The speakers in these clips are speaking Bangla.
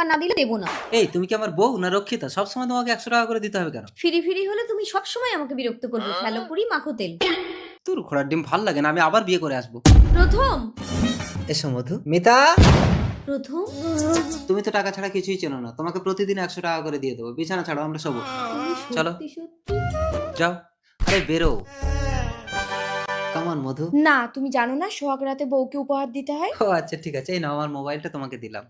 টাকা না দিলে দেবো না। এই তুমি কি আমার বউ না রক্ষিতা? সবসময় তোমাকে 100 টাকা করে দিতে হবে কেন? ফিরি হলে তুমি সবসময় আমাকে বিরক্ত করবে। খেলো পুরি মাখো তেল। তোর ঘোড়ার ডিম ভাল লাগে না, আমি আবার বিয়ে করে আসবো। প্রথম এসো মধু। মিতা, প্রথম তুমি তো টাকা ছাড়া কিছুই চেনো না, তোমাকে প্রতিদিন 100 টাকা করে দিয়ে দেবো। বিছানা ছাড়ো, আমরা শোবো। তুমি চলো সত্যি সত্যি যাও। আরে বেরো, কামান মধু। না, তুমি জানো না সোহাগ রাতে বউকে উপহার দিতে হয়? ও আচ্ছা ঠিক আছে, এই নাও আমার মোবাইলটা তোমাকে দিলাম।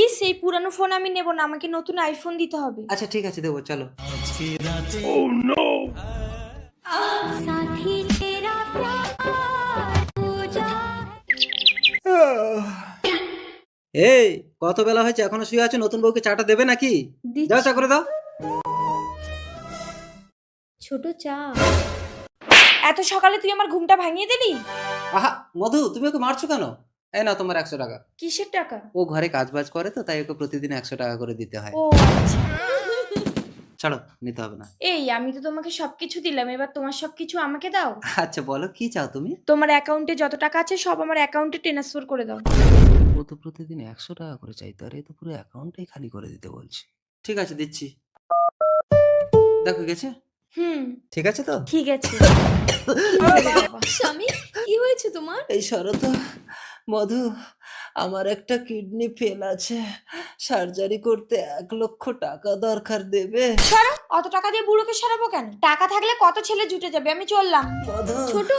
ইস, এই পুরানো ফোন আমি নেব না, আমাকে নতুন আইফোন দিতে হবে। আচ্ছা ঠিক আছে, দেবো, চলো। সাথী তেরা প্যার হো যা। এই কত বেলা হয়েছে, এখনো শুয়ে আছো? নতুন বউকে চাটা দেবে নাকি? দিচ্ছি। যাও চা করে দাও। ছোট চা। এত সকালে তুই আমার ঘুমটা ভাঙিয়ে দিলি? আহা মধু, তুমি ওকে মারছো কেন? এই না তোমার 100 টাকা। কিসের টাকা? ও ঘরে কাজ বাজ করে তো, তাই ওকে প্রতিদিন 100 টাকা করে দিতে হয়। ও আচ্ছা। ছাড়ো, নিতে হবে না। এই, আমি তো তোমাকে সবকিছু দিলাম, এবার তোমার সবকিছু আমাকে দাও। আচ্ছা বলো, কি চাও তুমি? তোমার অ্যাকাউন্টে যত টাকা আছে সব আমার অ্যাকাউন্টে ট্রান্সফার করে দাও। ও তো প্রতিদিন 100 টাকা করে চাইতো, আর এ তো পুরো অ্যাকাউন্টটাই খালি করে দিতে বলছে। ঠিক আছে, দিচ্ছি। দেখো গেছে? হুম, ঠিক আছে তো? ঠিক আছে। স্বামী, কি হয়েছে তোমার? এই শরৎ, মধু, আমার একটা কিডনি ফেল আছে, সার্জারি করতে 1 লক্ষ টাকা দরকার, দেবে? সরো, অত টাকা দিয়ে বুড়োকে সরাবো কেন? টাকা থাকলে কত ছেলে জুটে যাবে, আমি চললাম। মধু, ছোট,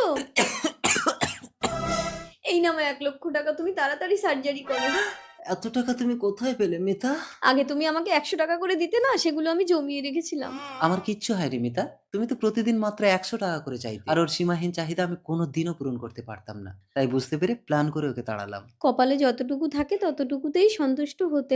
এই নামে 1 লক্ষ টাকা, তুমি তাড়াতাড়ি সার্জারি করো। এত টাকা তুমি কোথায় পেলে মিতা? আগে তুমি আমাকে 100 টাকা করে দিতে না, সেগুলো আমি জমিয়ে রেখেছিলাম। আমার কিচ্ছু হয়নি মিতা, তুমি তো প্রতিদিন মাত্র 100 টাকা করে চাইতে, আর ওর সীমাহীন চাহিদা আমি কোনোদিনও পূরণ করতে পারতাম না, তাই বুঝতে পেরে প্ল্যান করে ওকে তাড়ালাম। কপালে যতটুকু থাকে ততটুকুতেই সন্তুষ্ট হতে